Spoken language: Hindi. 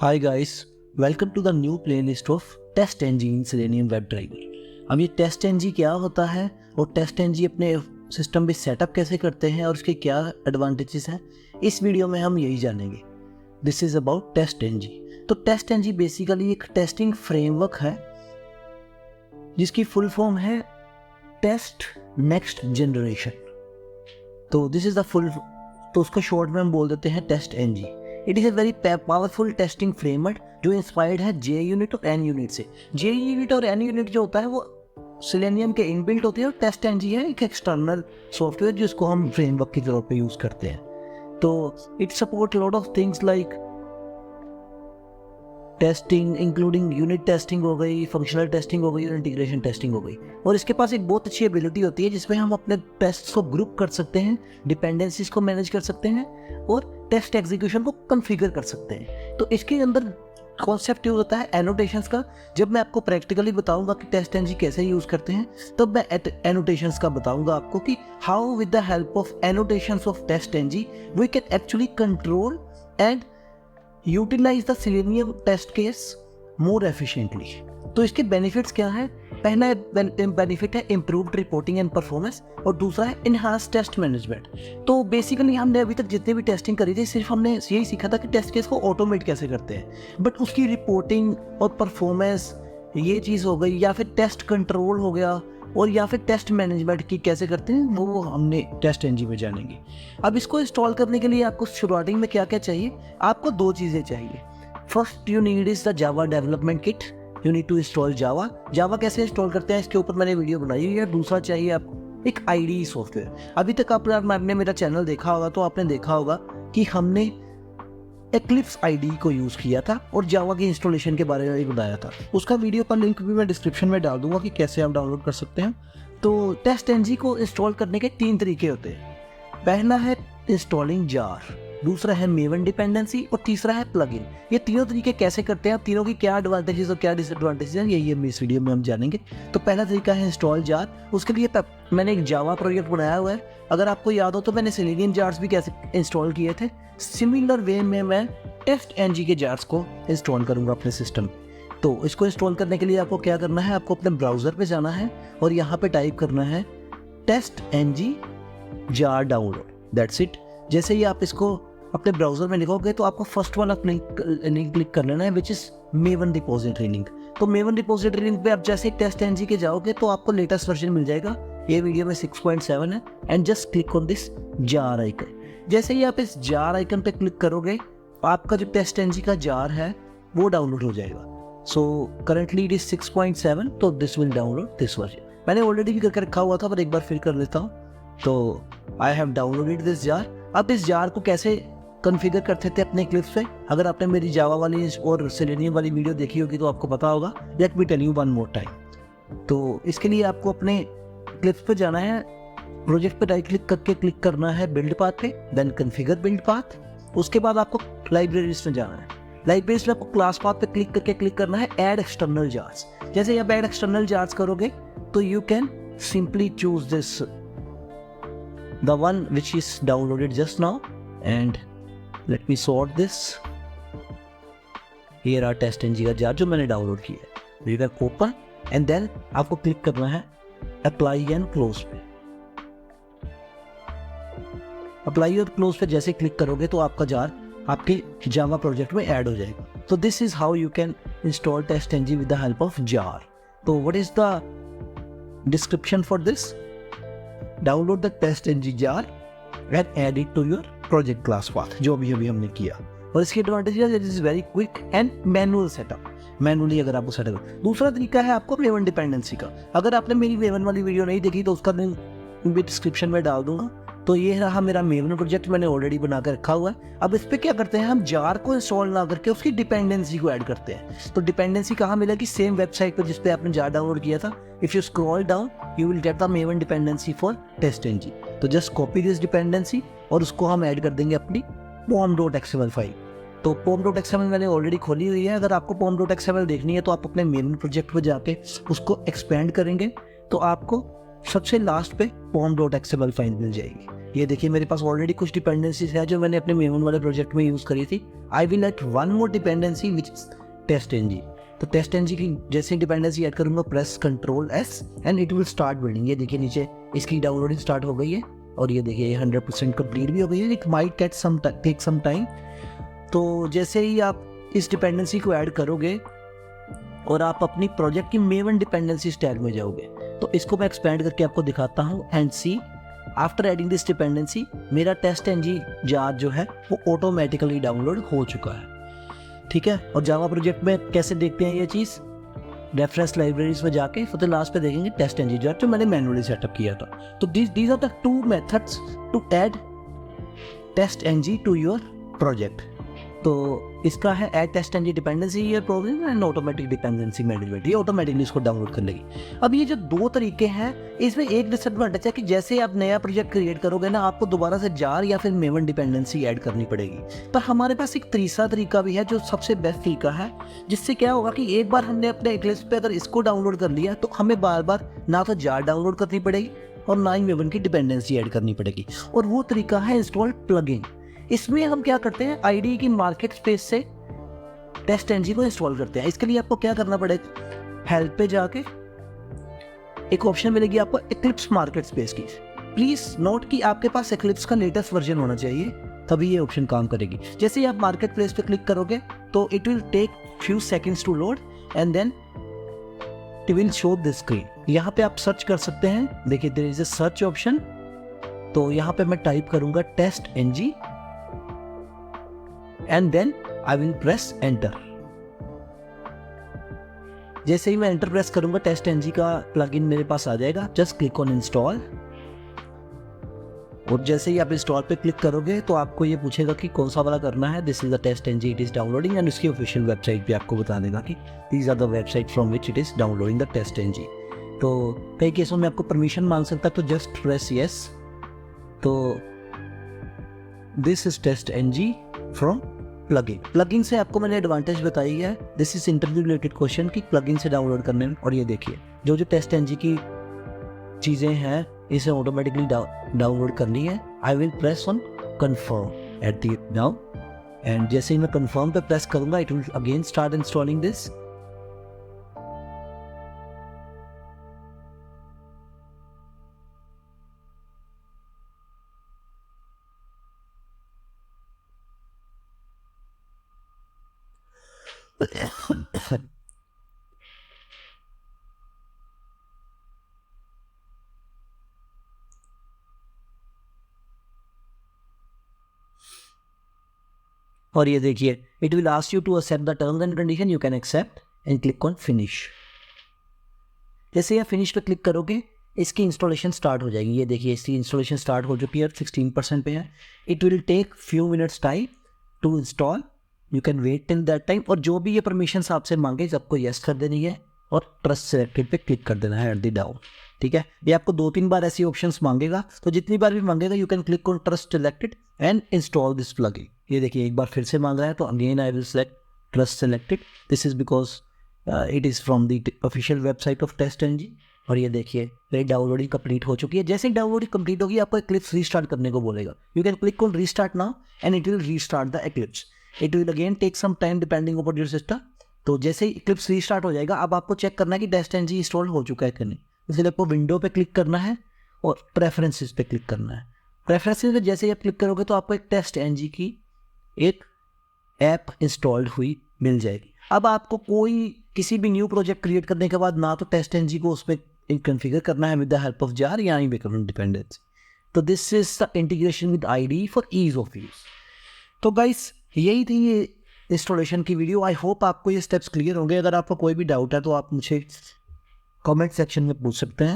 Hi guys, welcome to the new playlist of TestNG Selenium web driver. अब ये टेस्ट एनजी क्या होता है और टेस्ट एनजी अपने सिस्टम में सेटअप कैसे करते हैं और उसके क्या एडवांटेजेस हैं, इस वीडियो में हम यही जानेंगे। This is about TestNG. तो टेस्ट एनजी बेसिकली एक टेस्टिंग फ्रेमवर्क है जिसकी फुल फॉर्म है टेस्ट नेक्स्ट जनरेशन। तो दिस इज़ द फुल, तो उसको शॉर्ट में हम बोल देते हैं TestNG. It is a very powerful testing framework जो इंस्पायर्ड है जे यूनिट और एन यूनिट से। जे यूनिट और एन यूनिट जो होता है वो सेलेनियम के इनबिल्ट होते हैं और टेस्ट एनजी है एक एक्सटर्नल सॉफ्टवेयर जिसको हम फ्रेमवर्क के तौर पे यूज़ करते हैं। तो it support lot of things like testing including unit testing हो गई, फंक्शनल टेस्टिंग हो गई और इंटीग्रेशन टेस्टिंग हो गई। और इसके पास एक बहुत अच्छी एबिलिटी होती है जिसमें हम अपने टेस्ट को ग्रुप कर सकते हैं, डिपेंडेंसीज को मैनेज कर सकते हैं और टेस्ट एग्जीक्यूशन को कॉन्फ़िगर कर सकते हैं। तो इसके अंदर कॉन्सेप्ट यूज होता है एनोटेशंस का। जब मैं आपको प्रैक्टिकली बताऊंगा कि टेस्ट एनजी कैसे यूज करते हैं, तब मैं एनोटेशंस का बताऊंगा आपको कि how with the help of annotations of TestNG we can actually control and utilize the Selenium test case more efficiently. तो इसके बेनिफिट्स क्या है? पहला बेनिफिट है इम्प्रूव्ड रिपोर्टिंग एंड परफॉर्मेंस और दूसरा है इनहांस टेस्ट मैनेजमेंट। तो बेसिकली हमने अभी तक जितनी भी टेस्टिंग करी थी सिर्फ हमने यही सीखा था कि टेस्ट केस को ऑटोमेट कैसे करते हैं, बट उसकी रिपोर्टिंग और परफॉर्मेंस ये चीज़ हो गई, या फिर टेस्ट कंट्रोल हो गया, और या फिर टेस्ट मैनेजमेंट की कैसे करते हैं वो हमने टेस्ट एनजी में जानेंगे। अब इसको इंस्टॉल करने के लिए आपको शुरुआती में क्या क्या चाहिए? आपको दो चीज़ें चाहिए। First you need is the Java development kit. You need to install Java. Java कैसे इंस्टॉल करते हैं इसके ऊपर मैंने वीडियो बनाई हुई है। दूसरा चाहिए आपको एक आईडी सॉफ्टवेयर। अभी तक आपने मेरा चैनल देखा होगा तो आपने देखा होगा कि हमने एक्लिप्स आईडी को यूज़ किया था और जावा की इंस्टॉलेशन के बारे में भी बताया था। उसका वीडियो का लिंक भी मैं डिस्क्रिप्शन में डाल दूंगा कि कैसे आप डाउनलोड कर सकते हैं। तो टेस्ट एनजी को इंस्टॉल करने के 3 तरीके होते हैं। पहला है इंस्टॉलिंग जार, दूसरा है मेवन डिपेंडेंसी और तीसरा है प्लगइन। ये तीनों तरीके कैसे करते हैं, तीनों की क्या एडवांटेजेस और क्या डिसएडवांटेजेस हैं, यही हम इस वीडियो में हम जानेंगे। तो पहला तरीका है इंस्टॉल जार। उसके लिए मैंने एक जावा प्रोजेक्ट बनाया हुआ है। अगर आपको याद हो तो मैंने सेलेनियम जार्स भी कैसे इंस्टॉल किए थे, सिमिलर वे में मैं टेस्ट एनजी के जार्स को इंस्टॉल करूँगा अपने सिस्टम। तो इसको इंस्टॉल करने के लिए आपको क्या करना है, आपको अपने ब्राउज़र पे जाना है और यहाँ पे टाइप करना है TestNG jar download. That's it. जैसे ही आप इसको अपने ब्राउज़र में लिखोगे तो आपको फर्स्ट वाला लिंक क्लिक कर लेना है which is maven repository link. तो मेवन रिपोजिटरी लिंक पे आप जैसे ही टेस्ट एनजी के जाओगे तो आपको लेटेस्ट वर्जन मिल जाएगा। ये वीडियो में 6.7 है and just click on this jar icon. जैसे ही आप इस जार आइकन पे क्लिक करोगे आपका जो टेस्ट एनजी का जार है वो डाउनलोड हो जाएगा। सो करंटली इट इज 6.7, तो this will download this version. मैंने ऑलरेडी भी करके रखा हुआ था पर एक बार फिर कर लेता हूँ। तो I have downloaded this jar. अब इस जार को कैसे कॉन्फ़िगर करते थे अपने क्लिप्स पे, अगर आपने मेरी जावा वाली और सेलेनियम वाली वीडियो देखी होगी तो आपको पता होगा। Let me tell you one more time. तो इसके लिए आपको अपने क्लिप्स पे जाना है, प्रोजेक्ट पे राइट क्लिक करके क्लिक करना है बिल्ड पाथ पे, देन कॉन्फ़िगर बिल्ड पाथ। उसके बाद आपको लाइब्रेरीज में जाना है। लाइब्रेरीज में आपको क्लास पाथ पे क्लिक करके क्लिक करना है ऐड एक्सटर्नल जार्स। जैसे आप ऐड एक्सटर्नल जार्स करोगे तो you can simply choose this the one which is downloaded just now and let me sort this. Here are TestNG का जार जो मैंने डाउनलोड किया है। You can open and then आपको क्लिक करना है अप्लाई एंड क्लोज पे। अप्लाई और क्लोज पे जैसे क्लिक करोगे तो आपका जार आपके जावा प्रोजेक्ट में ऐड हो जाएगा। तो this is how you can install TestNG with the help of jar. तो what is the description for this? Download the TestNG jar and add it to your project class path, जो अभी अभी हमने किया। और इसकी एडवांटेज है it is very quick and manual setup. Manually अगर आपको सेटअप। दूसरा तरीका है आपको मेवन डिपेंडेंसी का। अगर आपने मेरी मेवन वाली वीडियो नहीं देखी तो उसका लिंक भी डिस्क्रिप्शन में डाल दूंगा। तो ये रहा मेरा मेवन प्रोजेक्ट, मैंने ऑलरेडी बना कर रखा हुआ है। अब इस पर क्या करते हैं, हम जार को इंस्टॉल ना करके उसकी डिपेंडेंसी को ऐड करते हैं। तो डिपेंडेंसी कहाँ मिलेगी? सेम वेबसाइट पर जिस पे आपने जार डाउनलोड किया था। If you scroll down you will get the Maven dependency for TestNG. तो जस्ट कॉपी दिस डिपेंडेंसी और उसको हम ऐड कर देंगे अपनी pom.xml फाइल। तो pom.xml मैंने ऑलरेडी खोली हुई है। अगर आपको pom.xml देखनी है तो आप अपने मेवन प्रोजेक्ट पर जाके उसको एक्सपेंड करेंगे तो आपको सबसे लास्ट पे pom.xml फाइल मिल जाएगी। ये देखिए मेरे पास ऑलरेडी कुछ डिपेंडेंसीज है जो मैंने अपने मेवन वाले प्रोजेक्ट में यूज़ करी थी। I will add one more dependency which is TestNG. तो टेस्ट-ng की जैसे डिपेंडेंसी ऐड करूँगा, press Ctrl+S and it will start building. ये देखिए नीचे इसकी डाउनलोडिंग स्टार्ट हो गई है और ये देखिए 100% कंप्लीट भी हो गई है। It might take some time. तो जैसे ही आप इस डिपेंडेंसी को ऐड करोगे और आप अपनी प्रोजेक्ट की मेवन डिपेंडेंसी टैग में जाओगे, तो इसको मैं एक्सपेंड करके आपको दिखाता हूँ। And see, after adding this dependency मेरा टेस्ट-ng जार जो है वो ऑटोमेटिकली डाउनलोड हो चुका है। ठीक है, और जावा प्रोजेक्ट में कैसे देखते हैं ये चीज़, रेफरेंस लाइब्रेरीज में जाके फिर लास्ट पे देखेंगे टेस्ट-ng जार जो मैंने मैनुअली सेटअप किया था। तो these are the two methods to add TestNG to your project. तो इसका है add TestNG dependency year program and automatic dependency management. ये ऑटोमेटिकली इसको डाउनलोड कर लेगी। अब ये जो दो तरीके हैं, इसमें एक डिसएडवांटेज है कि जैसे आप नया प्रोजेक्ट क्रिएट करोगे ना, आपको दोबारा से जार या फिर मेवन डिपेंडेंसी ऐड करनी पड़ेगी। पर हमारे पास एक तीसरा तरीका भी है जो सबसे बेस्ट तरीका है, जिससे क्या होगा कि एक बार हमने अपने एक्लिप्स पे अगर इसको डाउनलोड कर लिया तो हमें बार बार ना तो जार डाउनलोड करनी पड़ेगी और ना ही मेवन की डिपेंडेंसी ऐड करनी पड़ेगी। और वो तरीका है इंस्टॉल प्लगइन। इसमें हम क्या करते हैं, आईडी की मार्केट स्पेस से टेस्ट-ng को इंस्टॉल करते हैं। इसके लिए आपको क्या करना पड़ेगा, हेल्प पे जाके एक ऑप्शन मिलेगी आपको एक्लिप्स मार्केट स्पेस की। प्लीज नोट कि आपके पास एक्लिप्स का लेटेस्ट वर्जन होना चाहिए, तभी ये ऑप्शन काम करेगी। जैसे ही आप मार्केट प्लेस पे क्लिक करोगे तो it will take few seconds to load and then it will show this screen. यहाँ पे आप सर्च कर सकते हैं, देखिए there is a search option. तो यहाँ पे मैं टाइप करूंगा TestNG and then I will press enter. जैसे ही मैं एंटर प्रेस करूंगा टेस्ट-ng का प्लगइन मेरे पास आ जाएगा। जस्ट क्लिक ऑन इंस्टॉल और जैसे ही आप इंस्टॉल पे क्लिक करोगे तो आपको ये पूछेगा कि कौन सा वाला करना है। This is the TestNG, it is downloading and उसकी ऑफिशियल वेबसाइट पे आपको बता देगा कि these are the website from which it is downloading the TestNG. तो कई केसों में आपको परमिशन मांग सकता है, तो जस्ट प्रेस यस। तो this is TestNG from plugin. Plugin से आपको मैंने एडवांटेज बताई है। This is interview related question कि प्लगइन से डाउनलोड करने में। और ये देखिए जो जो टेस्ट-ng की चीज़ें हैं इसे ऑटोमेटिकली डाउनलोड करनी है। I will press on confirm at the now and जैसे ही मैं कन्फर्म पे प्रेस करूंगा it will again start installing this. और ये देखिए it will ask you to accept the terms and condition, you can accept and click on finish. जैसे आप फिनिश पे क्लिक करोगे इसकी इंस्टॉलेशन स्टार्ट हो जाएगी। ये देखिए इसकी इंस्टॉलेशन स्टार्ट हो चुकी है, 16% पे है। It will take few minutes time to install, you can wait till that time. और जो भी ये परमिशन आपसे मांगे सबको येस कर देनी है और ट्रस्ट सेलेक्टेड पे क्लिक कर देना है एट द डाउन। ठीक है, ये आपको 2-3 बार ऐसी ऑप्शंस मांगेगा, तो जितनी बार भी मांगेगा you can click on trust selected and install this plugin. ये देखिए एक बार फिर से मांग रहा है तो again I will select trust selected. This is because it is from the official website of TestNG. और ये देखिए मेरी डाउनलोडिंग कंप्लीट हो चुकी है। जैसे ही डाउनलोडिंग कंप्लीट होगी आपको एक्लिप्स रीस्टार्ट करने को बोलेगा। You can click on restart now and it will restart the Eclipse. It will again take some time depending upon your system. तो जैसे ही एक्लिप्स रीस्टार्ट हो जाएगा अब आपको चेक करना है कि टेस्ट-ng इंस्टॉल हो चुका है कि नहीं। इसलिए आपको विंडो पे क्लिक करना है और प्रेफरेंसेस पे क्लिक करना है। प्रेफरेंसेस पे जैसे ही आप क्लिक करोगे तो आपको एक टेस्ट-ng की एक ऐप इंस्टॉल्ड हुई मिल जाएगी। अब आपको कोई किसी भी न्यू प्रोजेक्ट क्रिएट करने के बाद ना तो टेस्ट-ng को उसमें कॉन्फ़िगर करना है with the help of jar या मेवन डिपेंडेंसी। तो this is the integration with IDE for ease of use. तो गाइस यही थी ये इंस्टॉलेशन की वीडियो। आई होप आपको ये स्टेप्स क्लियर होंगे। अगर आपको कोई भी डाउट है तो आप मुझे कमेंट सेक्शन में पूछ सकते हैं।